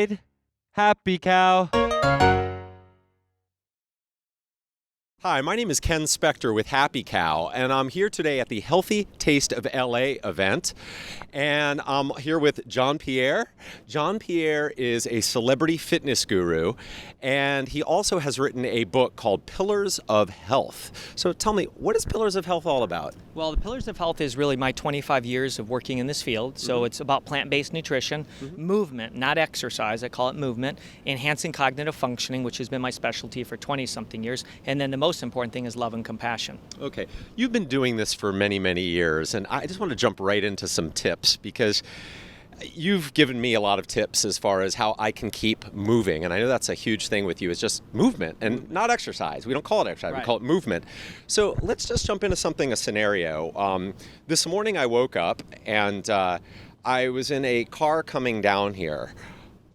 ride, Happy Cow. Hi, my name is Ken Spector with HappyCow, and I'm here today at the Healthy Taste of LA event, and I'm here with John Pierre. John Pierre is a celebrity fitness guru, and he also has written a book called Pillars of Health. So tell me, what is Pillars of Health all about? Well, the Pillars of Health is really my 25 years of working in this field. So it's about plant-based nutrition, movement, not exercise, I call it movement, enhancing cognitive functioning, which has been my specialty for 20-something years, and then the most important thing is love and compassion. Okay, you've been doing this for many, many years, and I just want to jump right into some tips because you've given me a lot of tips as far as how I can keep moving, and I know that's a huge thing with you, is just movement and not exercise. We don't call it exercise, Right. We call it movement. So let's just jump into a scenario. This morning I woke up and I was in a car coming down here.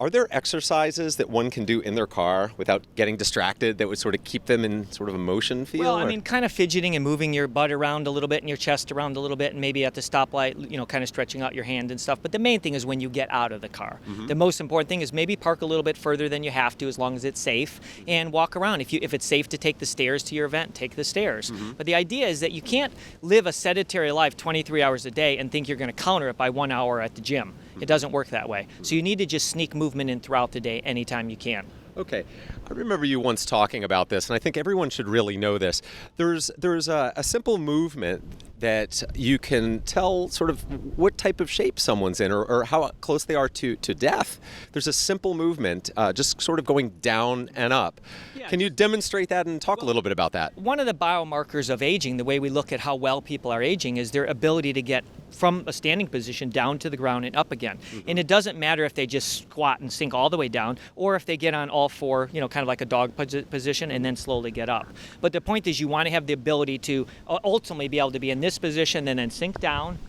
Are there exercises that one can do in their car without getting distracted that would sort of keep them in sort of a motion feel? Well, I mean, kind of fidgeting and moving your butt around a little bit and your chest around a little bit, and maybe at the stoplight, kind of stretching out your hand and stuff. But the main thing is when you get out of the car. The most important thing is maybe park a little bit further than you have to, as long as it's safe, and walk around. If it's safe to take the stairs to your event, take the stairs. But the idea is that you can't live a sedentary life 23 hours a day and think you're going to counter it by 1 hour at the gym. It doesn't work that way. So you need to just sneak movement in throughout the day anytime you can. Okay. I remember you once talking about this, and I think everyone should really know this. There's a simple movement that you can tell sort of what type of shape someone's in or how close they are to death. There's a simple movement, just sort of going down and up. Yeah. Can you demonstrate that and talk a little bit about that? One of the biomarkers of aging, the way we look at how well people are aging, is their ability to get from a standing position down to the ground and up again. And it doesn't matter if they just squat and sink all the way down or if they get on all four, kind of like a dog position and then slowly get up. But the point is you want to have the ability to ultimately be able to be in this position and then sink down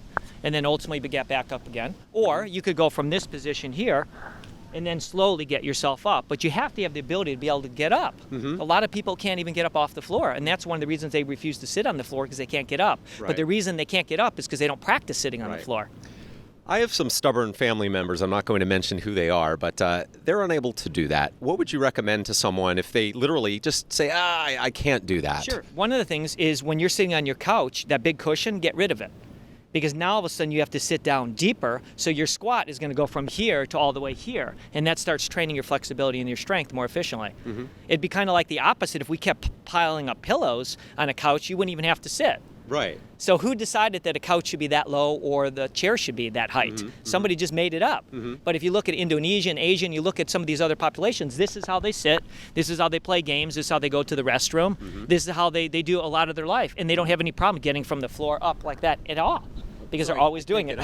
and then ultimately get back up again. Or you could go from this position here and then slowly get yourself up. But you have to have the ability to be able to get up. A lot of people can't even get up off the floor, and that's one of the reasons they refuse to sit on the floor, because they can't get up. Right. But the reason they can't get up is because they don't practice sitting on the floor. I have some stubborn family members. I'm not going to mention who they are, but they're unable to do that. What would you recommend to someone if they literally just say, I can't do that? Sure. One of the things is when you're sitting on your couch, that big cushion, get rid of it. Because now all of a sudden you have to sit down deeper, so your squat is going to go from here to all the way here, and that starts training your flexibility and your strength more efficiently. It'd be kind of like the opposite. If we kept piling up pillows on a couch, you wouldn't even have to sit. Right. So who decided that a couch should be that low or the chair should be that height? Somebody just made it up. But if you look at Indonesia and Asian, you look at some of these other populations, this is how they sit, this is how they play games, this is how they go to the restroom, this is how they do a lot of their life. And they don't have any problem getting from the floor up like that at all, because they're always doing it.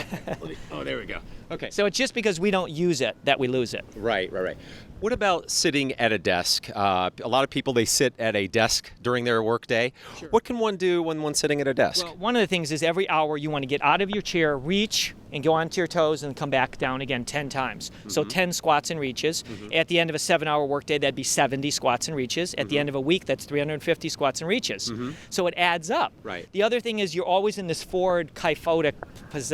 Oh, there we go. Okay. So it's just because we don't use it that we lose it. Right. What about sitting at a desk? A lot of people, they sit at a desk during their workday. Sure. What can one do when one's sitting at a desk? Well, one of the things is every hour you want to get out of your chair, reach, and go onto your toes and come back down again 10 times. So 10 squats and reaches. At the end of a 7-hour workday, that'd be 70 squats and reaches. At the end of a week, that's 350 squats and reaches. So it adds up. Right. The other thing is you're always in this forward kyphotic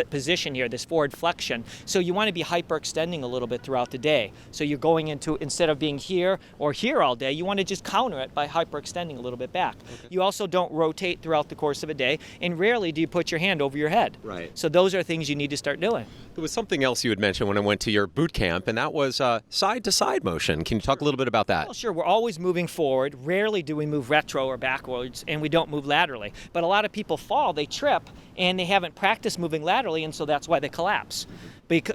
position here, this forward flexion. So you want to be hyperextending a little bit throughout the day. So you're going into, instead of being here or here all day, you want to just counter it by hyperextending a little bit back. You also don't rotate throughout the course of a day, and rarely do you put your hand over your head. Right. So those are things you need to start doing. There was something else you had mentioned when I went to your boot camp, and that was side-to-side motion. Can you talk a little bit about that? Well, sure. We're always moving forward. Rarely do we move retro or backwards, and we don't move laterally. But a lot of people fall, they trip, and they haven't practiced moving laterally, and so that's why they collapse.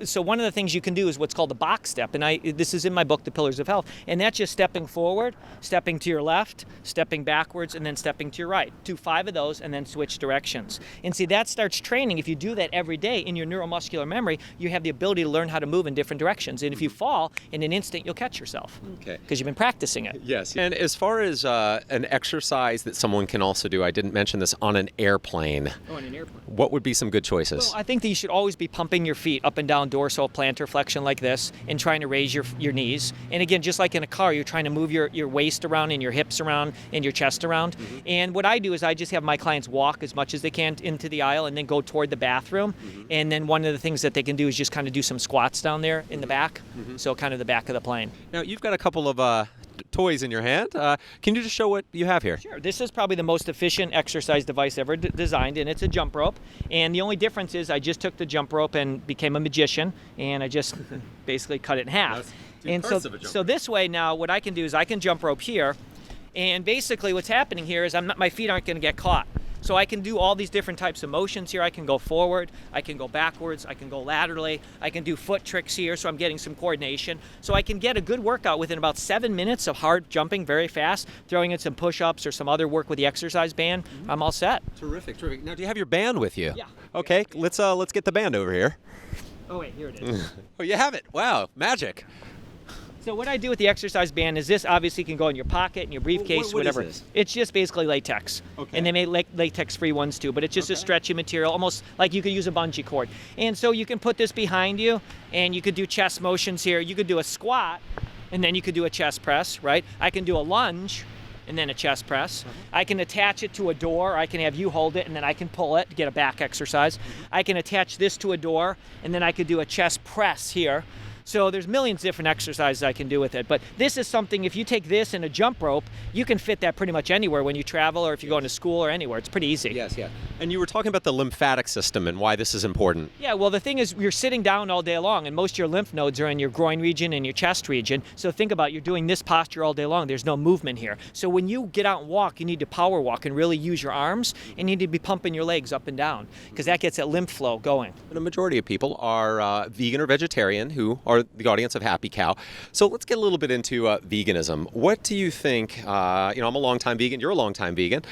So one of the things you can do is what's called the box step, and this is in my book, The Pillars of Health, and that's just stepping forward, stepping to your left, stepping backwards, and then stepping to your right. Do 5 of those, and then switch directions. And see, that starts training. If you do that every day in your neuromuscular memory, you have the ability to learn how to move in different directions. And if you fall, in an instant, you'll catch yourself. Okay. Because you've been practicing it. Yes. And as far as an exercise that someone can also do, I didn't mention this, on an airplane. Oh, on an airplane. What would be some good choices? Well, I think that you should always be pumping your feet up and and down dorsal plantar flexion like this and trying to raise your knees. And again, just like in a car, you're trying to move your waist around and your hips around and your chest around. And what I do is I just have my clients walk as much as they can into the aisle and then go toward the bathroom. And then one of the things that they can do is just kind of do some squats down there in the back. So kind of the back of the plane. Now, you've got a couple of toys in your hand. Can you just show what you have here? Sure. This is probably the most efficient exercise device ever designed, and it's a jump rope. And the only difference is I just took the jump rope and became a magician, and I just basically cut it in half. And so this way now, what I can do is I can jump rope here, and basically what's happening here is my feet aren't going to get caught. So I can do all these different types of motions here. I can go forward, I can go backwards, I can go laterally, I can do foot tricks here, so I'm getting some coordination. So I can get a good workout within about 7 minutes of hard jumping very fast, throwing in some push-ups or some other work with the exercise band. I'm all set. Terrific. Now, do you have your band with you? Yeah. Okay, let's get the band over here. Oh wait, here it is. Oh, you have it. Wow, magic. So what I do with the exercise band is this obviously can go in your pocket, in your briefcase, whatever. Is this? It's just basically latex. Okay. And they make latex-free ones too, but it's just a stretchy material, almost like you could use a bungee cord. And so you can put this behind you, and you could do chest motions here. You could do a squat, and then you could do a chest press, right? I can do a lunge, and then a chest press. I can attach it to a door. I can have you hold it, and then I can pull it to get a back exercise. I can attach this to a door, and then I could do a chest press here. So there's millions of different exercises I can do with it. But this is something, if you take this and a jump rope, you can fit that pretty much anywhere when you travel or if you're going to school or anywhere. It's pretty easy. Yes, yeah. And you were talking about the lymphatic system and why this is important. Yeah, well, the thing is, you're sitting down all day long, and most of your lymph nodes are in your groin region and your chest region. So think about you're doing this posture all day long. There's no movement here. So when you get out and walk, you need to power walk and really use your arms, and you need to be pumping your legs up and down because that gets that lymph flow going. And a majority of people are vegan or vegetarian who are the audience of Happy Cow. So let's get a little bit into veganism. What do you think, I'm a longtime vegan, you're a longtime vegan.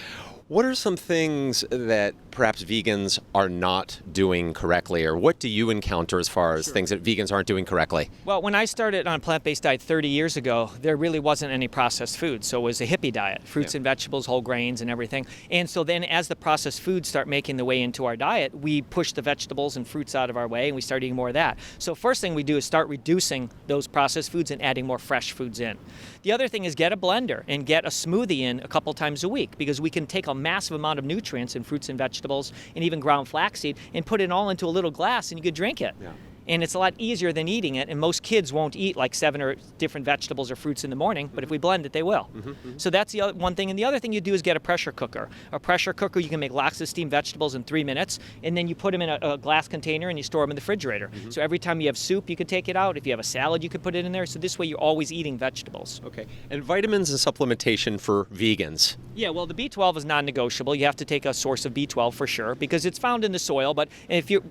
What are some things that perhaps vegans are not doing correctly, or what do you encounter as far as things that vegans aren't doing correctly? Well, when I started on a plant-based diet 30 years ago, there really wasn't any processed food. So it was a hippie diet, fruits and vegetables, whole grains and everything. And so then as the processed foods start making the way into our diet, we push the vegetables and fruits out of our way and we start eating more of that. So first thing we do is start reducing those processed foods and adding more fresh foods in. The other thing is get a blender and get a smoothie in a couple times a week because we can take a massive amount of nutrients in fruits and vegetables and even ground flaxseed and put it all into a little glass and you could drink it. Yeah. And it's a lot easier than eating it, and most kids won't eat like 7 or different vegetables or fruits in the morning, but if we blend it, they will. So that's the other one thing. And the other thing you do is get a pressure cooker. A pressure cooker, you can make lots of steamed vegetables in 3 minutes, and then you put them in a glass container and you store them in the refrigerator. So every time you have soup, you can take it out. If you have a salad, you can put it in there. So this way you're always eating vegetables. Okay. And vitamins and supplementation for vegans? Yeah, well, the B12 is non-negotiable. You have to take a source of B12 for sure because it's found in the soil, but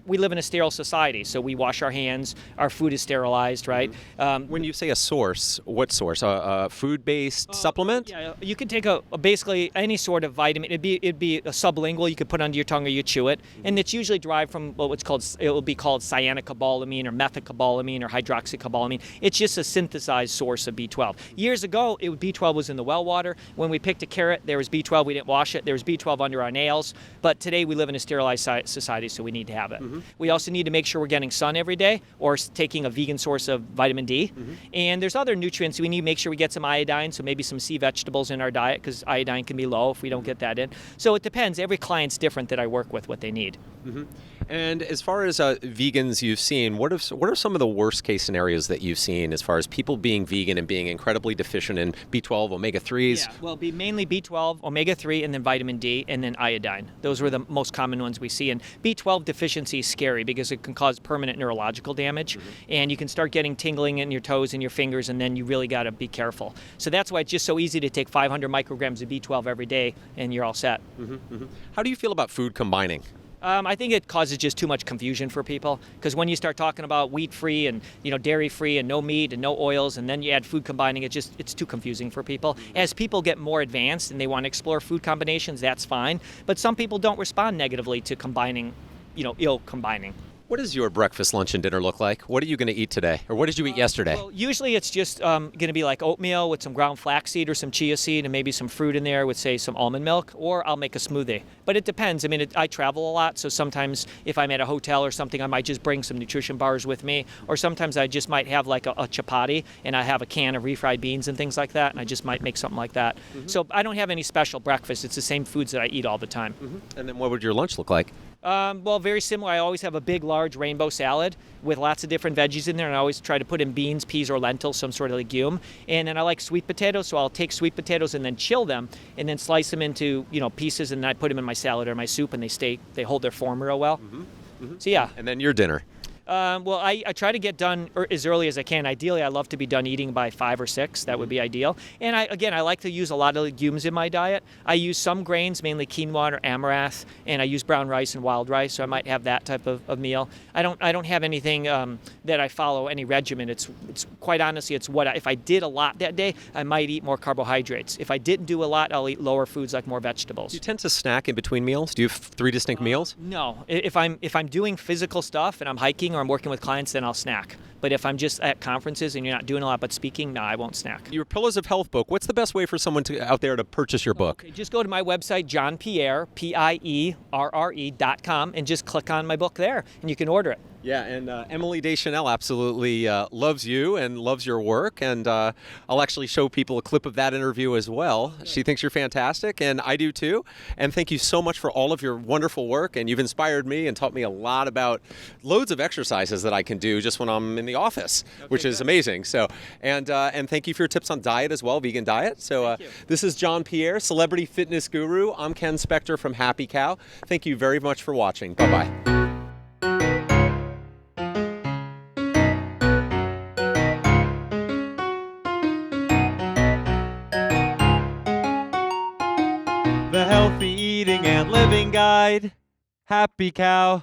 we live in a sterile society, so we wash our hands, our food is sterilized, right? When you say a source, what source? A food-based supplement? Yeah, you can take basically any sort of vitamin. It'd be a sublingual. You could put under your tongue or you chew it, and it's usually derived from it will be called cyanocobalamin or methylcobalamin or hydroxycobalamin. It's just a synthesized source of B12. Years ago, B12 was in the well water. When we picked a carrot, there was B12. We didn't wash it. There was B12 under our nails. But today we live in a sterilized society, so we need to have it. We also need to make sure we're getting sun every day, or taking a vegan source of vitamin D. And there's other nutrients. We need to make sure we get some iodine, so maybe some sea vegetables in our diet because iodine can be low if we don't get that in. So it depends. Every client's different that I work with, what they need. And as far as vegans you've seen, what are some of the worst case scenarios that you've seen as far as people being vegan and being incredibly deficient in B12, omega-3s? Yeah, well, mainly B12, omega-3, and then vitamin D, and then iodine. Those were the most common ones we see. And B12 deficiency is scary because it can cause permanent neurological damage, and you can start getting tingling in your toes and your fingers, and then you really got to be careful. So that's why it's just so easy to take 500 micrograms of B12 every day, and you're all set. How do you feel about food combining? I think it causes just too much confusion for people because when you start talking about wheat-free and dairy-free and no meat and no oils, and then you add food combining, it's too confusing for people. As people get more advanced and they want to explore food combinations, that's fine. But some people don't respond negatively to combining, ill combining. What does your breakfast, lunch, and dinner look like? What are you going to eat today? Or what did you eat yesterday? Well, usually it's just going to be like oatmeal with some ground flaxseed or some chia seed and maybe some fruit in there with, say, some almond milk, or I'll make a smoothie. But it depends. I mean, I travel a lot, so sometimes if I'm at a hotel or something, I might just bring some nutrition bars with me, or sometimes I just might have like a chapati, and I have a can of refried beans and things like that, and I just might make something like that. So I don't have any special breakfast. It's the same foods that I eat all the time. And then what would your lunch look like? Well, very similar. I always have a big, large rainbow salad with lots of different veggies in there, and I always try to put in beans, peas, or lentils, some sort of legume. And then I like sweet potatoes, so I'll take sweet potatoes and then chill them, and then slice them into pieces, and then I put them in my salad or my soup, and they hold their form real well. So yeah. And then your dinner. Well, I try to get done as early as I can. Ideally, I love to be done eating by 5 or 6. That would be ideal. And I like to use a lot of legumes in my diet. I use some grains, mainly quinoa or amaranth, and I use brown rice and wild rice, so I might have that type of meal. I don't have anything that I follow any regimen. It's quite honestly, it's if I did a lot that day, I might eat more carbohydrates. If I didn't do a lot, I'll eat lower foods like more vegetables. Do you tend to snack in between meals? Do you have 3 distinct meals? No. If I'm doing physical stuff and I'm hiking or I'm working with clients, then I'll snack. But if I'm just at conferences and you're not doing a lot but speaking, no, I won't snack. Your Pillars of Health book, what's the best way for someone out there to purchase your book? Okay, just go to my website, John Pierre, Pierre.com, and just click on my book there, and you can order it. Yeah, and Emily Deschanel absolutely loves you and loves your work, and I'll actually show people a clip of that interview as well. She thinks you're fantastic, and I do too. And thank you so much for all of your wonderful work, and you've inspired me and taught me a lot about loads of exercises that I can do just when I'm in the office, which is amazing. So, and thank you for your tips on diet as well, vegan diet. So this is John Pierre, celebrity fitness guru. I'm Ken Spector from HappyCow. Thank you very much for watching. Bye-bye. The Healthy Eating and Living Guide. Happy Cow.